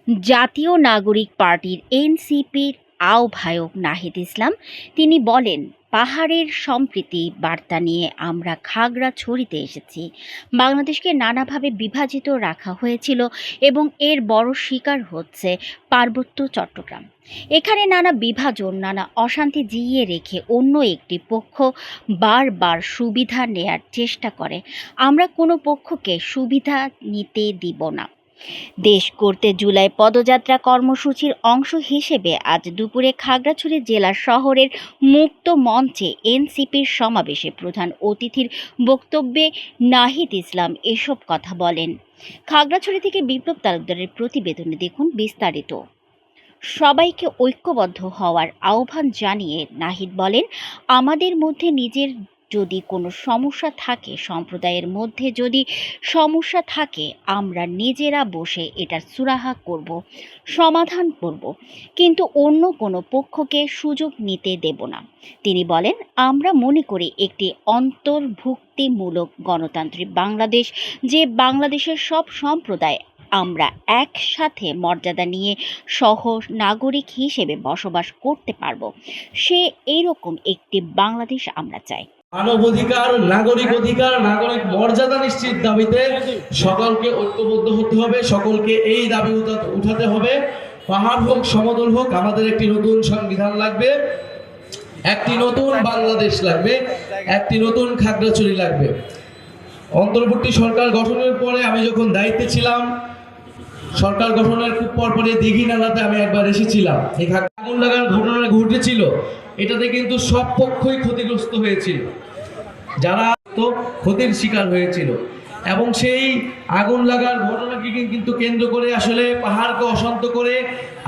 জাতীয় নাগরিক পার্টির এনসিপির আহ্বায়ক নাহিদ ইসলাম তিনি বলেন, পাহাড়ের সম্প্রীতি বার্তা নিয়ে আমরা খাগড়াছড়িতে এসেছি। বাংলাদেশকে নানাভাবে বিভাজিত রাখা হয়েছিল এবং এর বড় শিকার হচ্ছে পার্বত্য চট্টগ্রাম। এখানে নানা বিভাজন, নানা অশান্তি জিইয়ে রেখে অন্য একটি পক্ষ বারবার সুবিধা নেয়ার চেষ্টা করে। আমরা কোনো পক্ষকে সুবিধা নিতে দিব না। দেশ করতে জুলাই পদযাত্রা কর্মসূচির অংশ হিসেবে আজ দুপুরে খাগড়াছড়ি জেলা শহরের মুক্ত মঞ্চে এনসিপির সমাবেশে প্রধান অতিথির বক্তব্যে নাহিদ ইসলাম এসব কথা বলেন। খাগড়াছড়ি থেকে বিপ্লব তালুকদারের প্রতিবেদনে দেখুন বিস্তারিত। সবাইকে ঐক্যবদ্ধ হওয়ার আহ্বান জানিয়ে নাহিদ বলেন, আমাদের মধ্যে নিজের যদি কোনো সমস্যা থাকে, সম্প্রদায়ের মধ্যে যদি সমস্যা থাকে, আমরা নিজেরা বসে এটার সুরাহা করব, সমাধান করব, কিন্তু অন্য কোনো পক্ষকে সুযোগ নিতে দেব না। তিনি বলেন, আমরা মনে করি একটি অন্তর্ভুক্তিমূলক গণতান্ত্রিক বাংলাদেশ, যে বাংলাদেশের সব সম্প্রদায় আমরা একসাথে মর্যাদা নিয়ে সহ নাগরিক হিসেবে বসবাস করতে পারবো, সে এইরকম একটি বাংলাদেশ আমরা চাই। মানবাধিকার, নাগরিক অধিকার, নাগরিক মর্যাদা নিশ্চিত দাবিতে সকলকে ঐক্যবদ্ধ হতে হবে, সকলকে এই দাবি উঠাতে হবে। পাহাড় হোক, সমতল হোক, আমাদের একটি নতুন সংবিধান লাগবে, একটি নতুন বাংলাদেশ লাগবে, একটি নতুন খাগড়াছড়ি লাগবে। অন্তর্বর্তী সরকার গঠনের পরে আমি যখন দায়িত্বে ছিলাম, সরকার গঠনের খুব পরপরে দিঘি নালাতে আমি একবার এসেছিলাম। এই আগুন লাগার ঘটনা ঘটেছিল, এটাতে কিন্তু সব পক্ষই ক্ষতিগ্রস্ত হয়েছিল, যারা তো ক্ষতির শিকার হয়েছিল। এবং সেই আগুন লাগার ঘটনাকে কিন্তু কেন্দ্র করে আসলে পাহাড়কে অশান্ত করে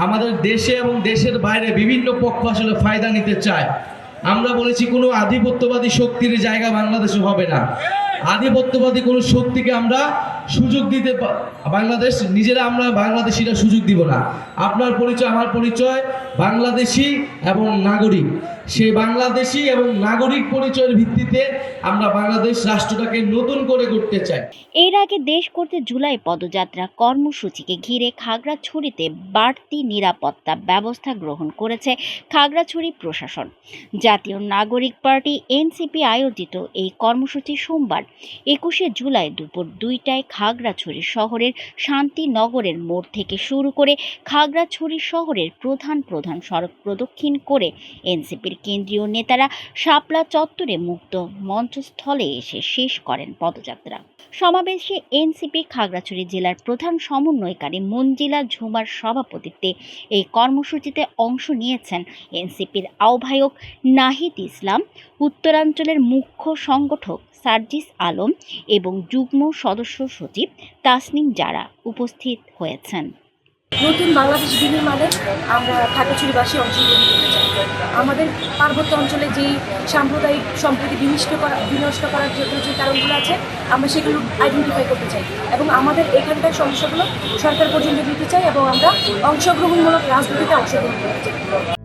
আমাদের দেশে এবং দেশের বাইরে বিভিন্ন পক্ষ আসলে ফায়দা নিতে চায়। আমরা বলেছি কোনো আধিপত্যবাদী শক্তির জায়গা বাংলাদেশে হবে না। আধিপত্যবাদী কোনো শক্তিকে আমরা সুযোগ দিতে, বাংলাদেশ নিজেরা আমরা বাংলাদেশিরা সুযোগ দিব না। আপনার পরিচয়, আমার পরিচয় বাংলাদেশি এবং নাগরিক। সেই বাংলাদেশি এবং নাগরিক পরিচয়ের ভিত্তিতে আমরা বাংলাদেশ রাষ্ট্রটাকে নতুন করে গড়তে চাই। এর আগে দেশ করতে জুলাই পদযাত্রা কর্মসূচিকে ঘিরে খাগড়াছড়িতে বাড়তি নিরাপত্তা ব্যবস্থা গ্রহণ করেছে খাগড়াছড়ি প্রশাসন। জাতীয় নাগরিক পার্টি এনসিপি আয়োজিত এই কর্মসূচি সোমবার 21শে জুলাই দুপুর 2টায় খাগড়াছড়ি শহরের শান্তিনগরের মোড় থেকে শুরু করে খাগড়াছড়ি শহরের প্রধান সড়ক প্রদক্ষিণ করে এনসিপির কেন্দ্রীয় নেতারা শাপলা চত্বরে মুক্ত মঞ্চস্থলে এসে শেষ করেন পদযাত্রা। সমাবেশে এনসিপি খাগড়াছড়ি জেলার প্রধান সমন্বয়কারী মঞ্জিলা ঝুমার সভাপতিত্বে এই কর্মসূচিতে অংশ নিয়েছেন এনসিপির আহ্বায়ক নাহিদ ইসলাম, উত্তরাঞ্চলের মুখ্য সংগঠক সার্জিস আলম এবং যুগ্ম সদস্য সচিব তাসনিম যারা উপস্থিত হয়েছেন। নতুন বাংলাদেশ বিনির্মাণে আমরা খাগড়াছড়িবাসী অংশগ্রহণ করতে চাই। আমাদের পার্বত্য অঞ্চলে যেই সাম্প্রদায়িক সম্প্রীতি বিনষ্ট করার জন্য যে কারণগুলো আছে, আমরা সেগুলো আইডেন্টিফাই করতে চাই এবং আমাদের এখানকার সমস্যাগুলো সরকার পর্যন্ত দিতে চাই এবং আমরা অংশগ্রহণমূলক রাজনীতিতে অংশগ্রহণ করতে চাই।